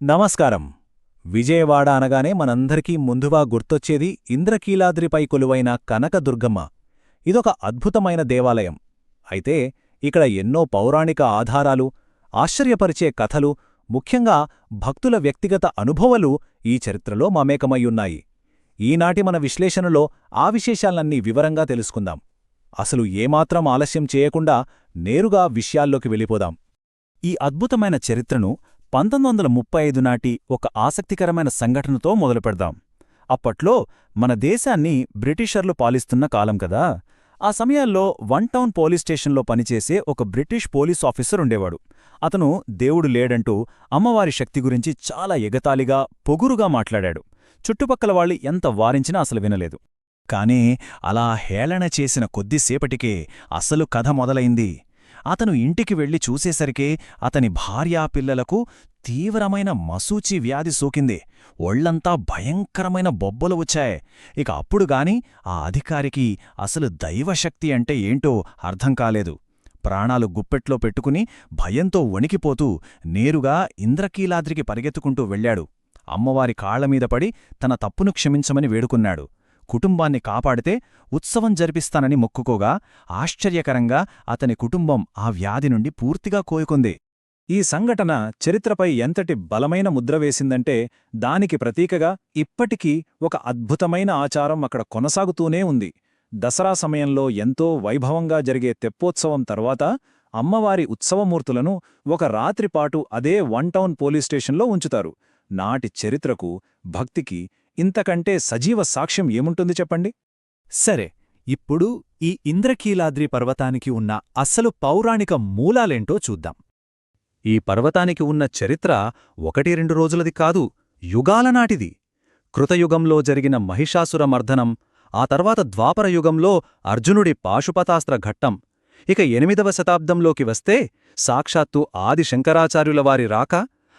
నమస్కారం. విజయవాడ అనగానే మనందరికీ ముందుగా గుర్తొచ్చేది ఇంద్రకీలాద్రిపై కొలువైన కనకదుర్గమ్మ. ఇదొక అద్భుతమైన దేవాలయం. అయితే ఇక్కడ ఎన్నో పౌరాణిక ఆధారాలు, ఆశ్చర్యపరిచే కథలు, ముఖ్యంగా భక్తుల వ్యక్తిగత అనుభవాలు ఈ చరిత్రలో మమేకమయ్యున్నాయి. ఈనాటి మన విశ్లేషణలో ఆ విశేషాలన్నీ వివరంగా తెలుసుకుందాం. అసలు ఏమాత్రం ఆలస్యం చేయకుండా నేరుగా విషయాల్లోకి వెళ్ళిపోదాం. ఈ అద్భుతమైన చరిత్రను 1935 నాటి ఒక ఆసక్తికరమైన సంఘటనతో మొదలుపెడదాం. అప్పట్లో మన దేశాన్ని బ్రిటిషర్లు పాలిస్తున్న కాలం కదా. ఆ సమయాల్లో వన్ టౌన్ పోలీస్ స్టేషన్లో పనిచేసే ఒక బ్రిటిష్ పోలీస్ ఆఫీసర్ ఉండేవాడు. అతను దేవుడు లేడంటూ అమ్మవారి శక్తి గురించి చాలా ఎగతాళిగా, పొగురుగా మాట్లాడాడు. చుట్టుపక్కల వాళ్ళు ఎంత వారించినా అసలు వినలేదు. కానీ అలా హేళన చేసిన కొద్దిసేపటికే అసలు కథ మొదలైంది. అతను ఇంటికి వెళ్లి చూసేసరికే అతని భార్యాపిల్లలకు తీవ్రమైన మసూచి వ్యాధి సోకింది. ఒళ్లంతా భయంకరమైన బొబ్బలు వచ్చాయి. ఇక అప్పుడుగాని ఆ అధికారికి అసలు దైవశక్తి అంటే ఏంటో అర్థం కాలేదు. ప్రాణాలు గుప్పెట్లో పెట్టుకుని భయంతో వణికిపోతూ నేరుగా ఇంద్రకీలాద్రికి పరిగెత్తుకుంటూ వెళ్లాడు. అమ్మవారి కాళ్లమీద పడి తన తప్పును క్షమించమని వేడుకున్నాడు. కుటుంబాన్ని కాపాడితే ఉత్సవం జరిపిస్తానని మొక్కుకోగా ఆశ్చర్యకరంగా అతని కుటుంబం ఆ వ్యాధి నుండి పూర్తిగా కోలుకుంది. ఈ సంఘటన చరిత్రపై ఎంతటి బలమైన ముద్ర వేసిందంటే దానికి ప్రతీకగా ఇప్పటికీ ఒక అద్భుతమైన ఆచారం అక్కడ కొనసాగుతూనే ఉంది. దసరా సమయంలో ఎంతో వైభవంగా జరిగే తెప్పోత్సవం తర్వాత అమ్మవారి ఉత్సవమూర్తులను ఒక రాత్రిపాటు అదే వన్ టౌన్ పోలీస్ స్టేషన్లో ఉంచుతారు. నాటి చరిత్రకు, భక్తికి ఇంతకంటే సజీవ సాక్ష్యం ఏముంటుంది చెప్పండి. సరే, ఇప్పుడు ఈ ఇంద్రకీలాద్రి పర్వతానికి ఉన్న అసలు పౌరాణిక మూలాలేంటో చూద్దాం. ఈ పర్వతానికి ఉన్న చరిత్ర 1-2 రోజులది కాదు, యుగాలనాటిది. కృతయుగంలో జరిగిన మహిషాసురమర్దనం, ఆ తర్వాత ద్వాపరయుగంలో అర్జునుడి పాశుపతాస్త్ర ఘట్టం, ఇక 8వ శతాబ్దంలోకి వస్తే సాక్షాత్తు ఆది శంకరాచార్యులవారి రాక,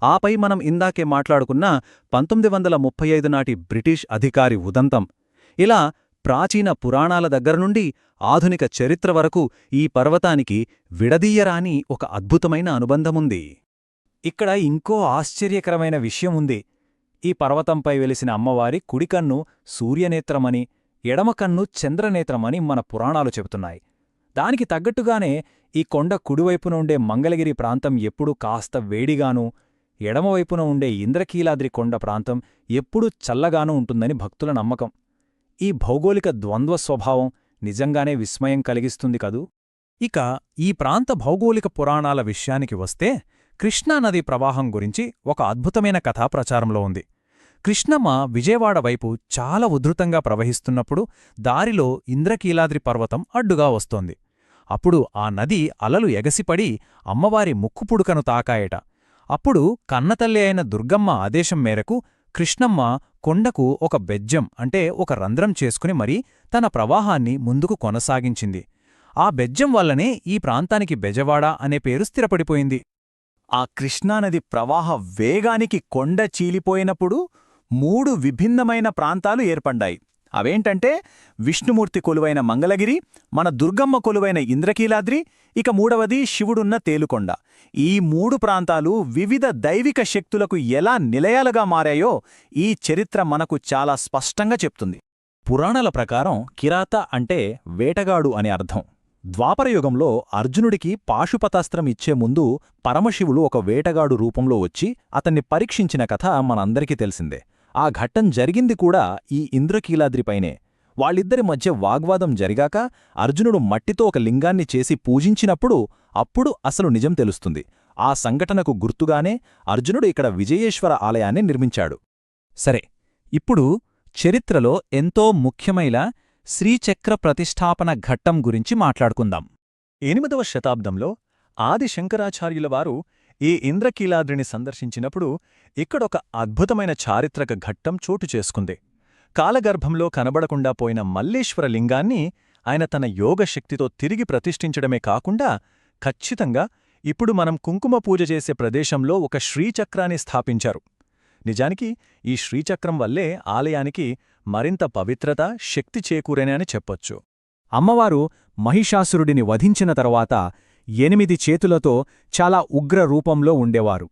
ఆపై మనం ఇందాకే మాట్లాడుకున్న 1935 నాటి బ్రిటిష్ అధికారి ఉదంతం. ఇలా ప్రాచీన పురాణాల దగ్గరనుండి ఆధునిక చరిత్ర వరకు ఈ పర్వతానికి విడదీయరాని ఒక అద్భుతమైన అనుబంధముంది. ఇక్కడ ఇంకో ఆశ్చర్యకరమైన విషయముంది. ఈ పర్వతంపై వెలిసిన అమ్మవారి కుడికన్ను సూర్యనేత్రమని, ఎడమకన్ను చంద్రనేత్రమని మన పురాణాలు చెబుతున్నాయి. దానికి తగ్గట్టుగానే ఈ కొండ కుడివైపున ఉండే మంగళగిరి ప్రాంతం ఎప్పుడూ కాస్త వేడిగానూ, ఎడమవైపున ఉండే ఇంద్రకీలాద్రి కొండ ప్రాంతం ఎప్పుడూ చల్లగానూ ఉంటుందని భక్తుల నమ్మకం. ఈ భౌగోళిక ద్వంద్వ స్వభావం నిజంగానే విస్మయం కలిగిస్తుంది కదూ. ఇక ఈ ప్రాంత భౌగోళిక పురాణాల విషయానికి వస్తే కృష్ణానదీ ప్రవాహం గురించి ఒక అద్భుతమైన కథ ప్రచారంలో ఉంది. కృష్ణమ్మ విజయవాడ వైపు చాలా ఉధృతంగా ప్రవహిస్తున్నప్పుడు దారిలో ఇంద్రకీలాద్రి పర్వతం అడ్డుగా వస్తోంది. అప్పుడు ఆ నది అలలు ఎగసిపడి అమ్మవారి ముక్కుపుడుకను తాకాయట. అప్పుడు కన్నతల్లి అయిన దుర్గమ్మ ఆదేశం మేరకు కృష్ణమ్మ కొండకు ఒక బెజ్జం అంటే ఒక రంధ్రం చేసుకుని మరీ తన ప్రవాహాన్ని ముందుకు కొనసాగించింది. ఆ బెజ్జం వల్లనే ఈ ప్రాంతానికి బెజవాడ అనే పేరు స్థిరపడిపోయింది. ఆ కృష్ణానది ప్రవాహ వేగానికి కొండ చీలిపోయినప్పుడు 3 విభిన్నమైన ప్రాంతాలు ఏర్పడ్డాయి. అవేంటంటే విష్ణుమూర్తి కొలువైన మంగళగిరి, మన దుర్గమ్మ కొలువైన ఇంద్రకీలాద్రి, ఇక 3వది శివుడున్న తేలుకొండ. ఈ 3 ప్రాంతాలు వివిధ దైవిక శక్తులకు ఎలా నిలయాలుగా మారాయో ఈ చరిత్ర మనకు చాలా స్పష్టంగా చెప్తుంది. పురాణాల ప్రకారం కిరాత అంటే వేటగాడు అని అర్థం. ద్వాపరయుగంలో అర్జునుడికి పాశుపతాస్త్రం ఇచ్చే ముందు పరమశివుడు ఒక వేటగాడు రూపంలో వచ్చి అతన్ని పరీక్షించిన కథ మనందరికీ తెలిసిందే. ఆ ఘట్టం జరిగింది కూడా ఈ ఇంద్రకీలాద్రిపైనే. వాళ్ళిద్దరి మధ్య వాగ్వాదం జరిగాక అర్జునుడు మట్టితో ఒక లింగాన్ని చేసి పూజించినప్పుడు అప్పుడు అసలు నిజం తెలుస్తుంది. ఆ సంఘటనకు గుర్తుగానే అర్జునుడు ఇక్కడ విజయేశ్వర ఆలయాన్ని నిర్మించాడు. సరే, ఇప్పుడు చరిత్రలో ఎంతో ముఖ్యమైన శ్రీచక్ర ప్రతిష్ఠాపన ఘట్టం గురించి మాట్లాడుకుందాం. 8వ శతాబ్దంలో ఆది శంకరాచార్యులవారు ఈ ఇంద్రకీలాద్రిని సందర్శించినప్పుడు ఇక్కడొక అద్భుతమైన చారిత్రక ఘట్టం చోటు చేసుకుంది. కాలగర్భంలో కనబడకుండా పోయిన మల్లేశ్వర లింగాన్ని ఆయన తన యోగశక్తితో తిరిగి ప్రతిష్ఠించడమే కాకుండా ఖచ్చితంగా ఇప్పుడు మనం కుంకుమ పూజ చేసే ప్రదేశంలో ఒక శ్రీచక్రాన్ని స్థాపించారు. నిజానికి ఈ శ్రీచక్రం వల్లే ఆలయానికి మరింత పవిత్రత, శక్తి చేకూరేనని చెప్పొచ్చు. అమ్మవారు మహిషాసురుడిని వధించిన తరువాత 8 చేతులతో చాలా ఉగ్ర రూపంలో ఉండేవారు.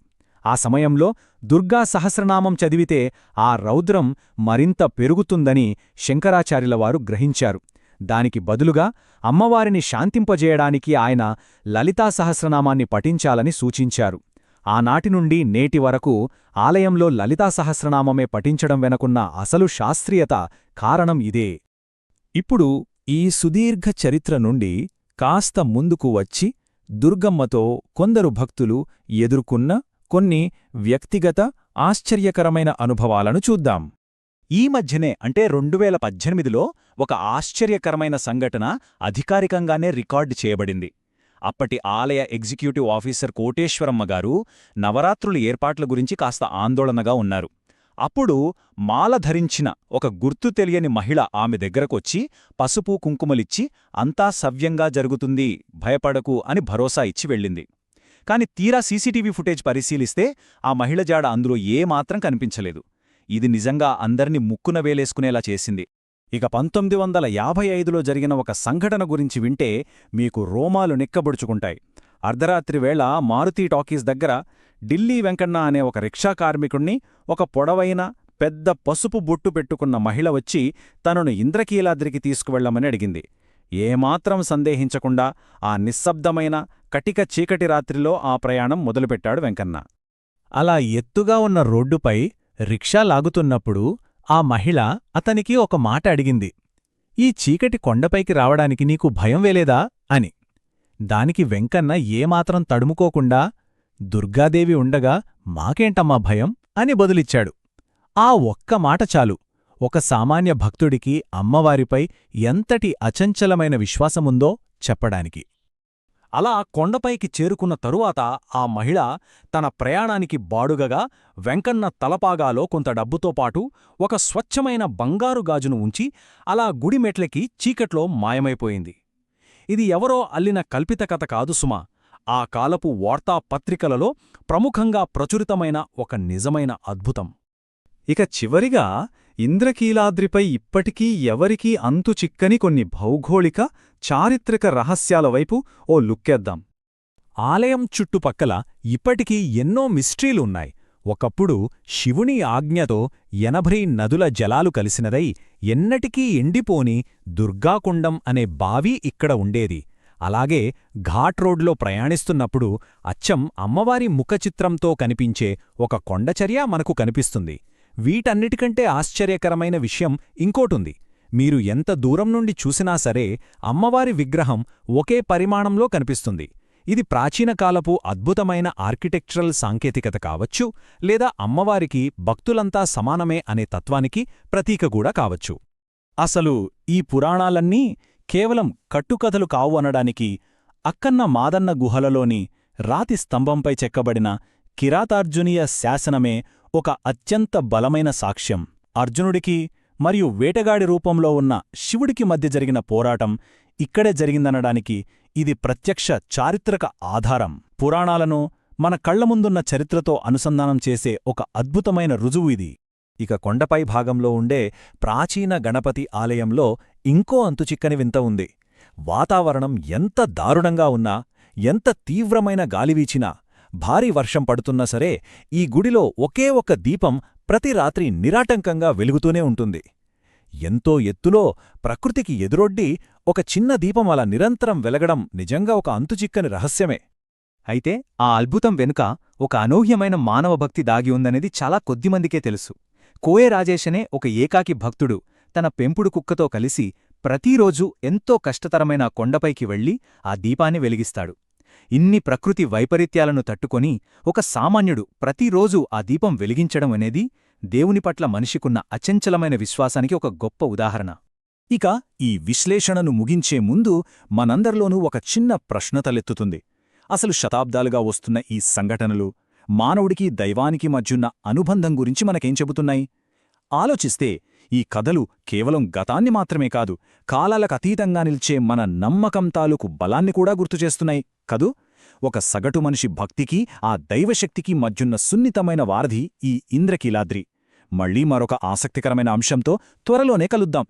ఆ సమయంలో దుర్గా సహస్రనామం చదివితే ఆ రౌద్రం మరింత పెరుగుతుందని శంకరాచార్యులవారు గ్రహించారు. దానికి బదులుగా అమ్మవారిని శాంతింపజేయడానికి ఆయన లలితా సహస్రనామాన్ని పఠించాలని సూచించారు. ఆనాటి నుండి నేటి వరకు ఆలయంలో లలితా సహస్రనామమే పఠించడం వెనకున్న అసలు శాస్త్రీయత కారణం ఇదే. ఇప్పుడు ఈ సుదీర్ఘ చరిత్ర నుండి కాస్త ముందుకు వచ్చి దుర్గమ్మతో కొందరు భక్తులు ఎదుర్కొన్న కొన్ని వ్యక్తిగత ఆశ్చర్యకరమైన అనుభవాలను చూద్దాం. ఈ మధ్యనే అంటే 2018లో ఒక ఆశ్చర్యకరమైన సంఘటన అధికారికంగానే రికార్డు చేయబడింది. అప్పటి ఆలయ ఎగ్జిక్యూటివ్ ఆఫీసర్ కోటేశ్వరమ్మ గారు నవరాత్రుల ఏర్పాట్ల గురించి కాస్త ఆందోళనగా ఉన్నారు. అప్పుడు మాల ధరించిన ఒక గుర్తు తెలియని మహిళ ఆమె దగ్గరకొచ్చి పసుపు కుంకుమలిచ్చి అంతా సవ్యంగా జరుగుతుంది, భయపడకు అని భరోసా ఇచ్చి వెళ్ళింది. కాని తీరా సీసీటీవీ ఫుటేజ్ పరిశీలిస్తే ఆ మహిళ జాడ అందులో ఏమాత్రం కనిపించలేదు. ఇది నిజంగా అందర్నీ ముక్కున వేలేసుకునేలా చేసింది. ఇక 1955లో జరిగిన ఒక సంఘటన గురించి వింటే మీకు రోమాలు నిక్కబొడుచుకుంటాయి. అర్ధరాత్రి వేళ మారుతీ టాకీస్ దగ్గర ఢిల్లీ వెంకన్న అనే ఒక రిక్షా కార్మికుణ్ణి ఒక పొడవైన పెద్ద పసుపు బొట్టు పెట్టుకున్న మహిళ వచ్చి తనను ఇంద్రకీలాద్రికి తీసుకువెళ్లమని అడిగింది. ఏమాత్రం సందేహించకుండా ఆ నిశ్శబ్దమైన కటిక చీకటి రాత్రిలో ఆ ప్రయాణం మొదలుపెట్టాడు వెంకన్న. అలా ఎత్తుగా ఉన్న రోడ్డుపై రిక్షా లాగుతున్నప్పుడు ఆ మహిళ అతనికి ఒక మాట అడిగింది. ఈ చీకటి కొండపైకి రావడానికి నీకు భయం వేలేదా అని. దానికి వెంకన్న ఏమాత్రం తడుముకోకుండా దుర్గాదేవి ఉండగా మాకేంటమ్మా భయం అని బదులిచ్చాడు. ఆ ఒక్క మాట చాలు ఒక సామాన్య భక్తుడికి అమ్మవారిపై ఎంతటి అచంచలమైన విశ్వాసముందో చెప్పడానికి. అలా కొండపైకి చేరుకున్న తరువాత ఆ మహిళ తన ప్రయాణానికి బాడుగగా వెంకన్న తలపాగాలో కొంత డబ్బుతో పాటు ఒక స్వచ్ఛమైన బంగారు గాజును ఉంచి అలా గుడిమెట్లకి చీకట్లో మాయమైపోయింది. ఇది ఎవరో అల్లిన కల్పిత కథ కాదు సుమా, ఆ కాలపు వార్తాపత్రికలలో ప్రముఖంగా ప్రచురితమైన ఒక నిజమైన అద్భుతం. ఇక చివరిగా ఇంద్రకీలాద్రిపై ఇప్పటికీ ఎవరికీ అంతుచిక్కని కొన్ని భౌగోళిక, చారిత్రక రహస్యాల వైపు ఓ లుక్కేద్దాం. ఆలయం చుట్టుపక్కల ఇప్పటికీ ఎన్నో మిస్ట్రీలున్నాయి. ఒకప్పుడు శివుని ఆజ్ఞతో 80 నదుల జలాలు కలిసినదై ఎన్నటికీ ఎండిపోని దుర్గాకుండం అనే బావి ఇక్కడ ఉండేది. అలాగే ఘాట్ రోడ్లో ప్రయాణిస్తున్నప్పుడు అచ్చం అమ్మవారి ముఖచిత్రంతో కనిపించే ఒక కొండచర్య మనకు కనిపిస్తుంది. వీటన్నిటికంటే ఆశ్చర్యకరమైన విషయం ఇంకోటుంది. మీరు ఎంత దూరం నుండి చూసినా సరే అమ్మవారి విగ్రహం ఒకే పరిమాణంలో కనిపిస్తుంది. ఇది ప్రాచీన కాలపు అద్భుతమైన ఆర్కిటెక్చరల్ సాంకేతికత కావచ్చు, లేదా అమ్మవారికి భక్తులంతా సమానమే అనే తత్వానికి ప్రతీకగూడా కావచ్చు. అసలు ఈ పురాణాలన్నీ కేవలం కట్టుకథలు కావు అనడానికి అక్కన్న మాదన్న గుహలలోని రాతి స్తంభంపై చెక్కబడిన కిరాతార్జునీయ శాసనమే ఒక అత్యంత బలమైన సాక్ష్యం. అర్జునుడికి మరియు వేటగాడి రూపంలో ఉన్న శివుడికి మధ్య జరిగిన పోరాటం ఇక్కడే జరిగిందనడానికి ఇది ప్రత్యక్ష చారిత్రక ఆధారం. పురాణాలను మన కళ్లముందున్న చరిత్రతో అనుసంధానం చేసే ఒక అద్భుతమైన రుజువు ఇది. ఇక కొండపై భాగంలో ఉండే ప్రాచీన గణపతి ఆలయంలో ఇంకో అంతుచిక్కని వింత ఉంది. వాతావరణం ఎంత దారుణంగా ఉన్నా, ఎంత తీవ్రమైన గాలివీచినా, భారీ వర్షం పడుతున్నా సరే ఈ గుడిలో ఒకే ఒక్క దీపం ప్రతి రాత్రి నిరాటంకంగా వెలుగుతూనే ఉంటుంది. ఎంతో ఎత్తులో ప్రకృతికి ఎదురొడ్డి ఒక చిన్న దీపం అలా నిరంతరం వెలగడం నిజంగా ఒక అంతుచిక్కని రహస్యమే. అయితే ఆ అద్భుతం వెనుక ఒక అనూహ్యమైన మానవభక్తి దాగి ఉందనేది చాలా కొద్దిమందికే తెలుసు. కోయె రాజేశనే ఒక ఏకాకి భక్తుడు తన పెంపుడు కుక్కతో కలిసి ప్రతిరోజూ ఎంతో కష్టతరమైన కొండపైకి వెళ్లి ఆ దీపాన్ని వెలిగిస్తాడు. ఇన్ని ప్రకృతి వైపరీత్యాలను తట్టుకొని ఒక సామాన్యుడు ప్రతిరోజూ ఆ దీపం వెలిగించడం అనేది దేవుని పట్ల మనిషికున్న అచంచలమైన విశ్వాసానికి ఒక గొప్ప ఉదాహరణ. ఇక ఈ విశ్లేషణను ముగించే ముందు మనందరిలోనూ ఒక చిన్న ప్రశ్న తలెత్తుతుంది. అసలు శతాబ్దాలుగా వస్తున్న ఈ సంఘటనలు మానవుడికి దైవానికి మధ్యున్న అనుబంధం గురించి మనకేం చెబుతున్నాయి? ఆలోచిస్తే ఈ కథలు కేవలం గతాన్ని మాత్రమే కాదు, కాలాలకతీతంగా నిల్చే మన నమ్మకం తాలూకు బలాన్ని కూడా గుర్తుచేస్తున్నాయి కదూ. ఒక సగటు మనిషి భక్తికి, ఆ దైవశక్తికి మధ్యున్న సున్నితమైన వారధి ఈ ఇంద్రకీలాద్రి. మళ్లీ మరొక ఆసక్తికరమైన అంశంతో త్వరలోనే కలుద్దాం.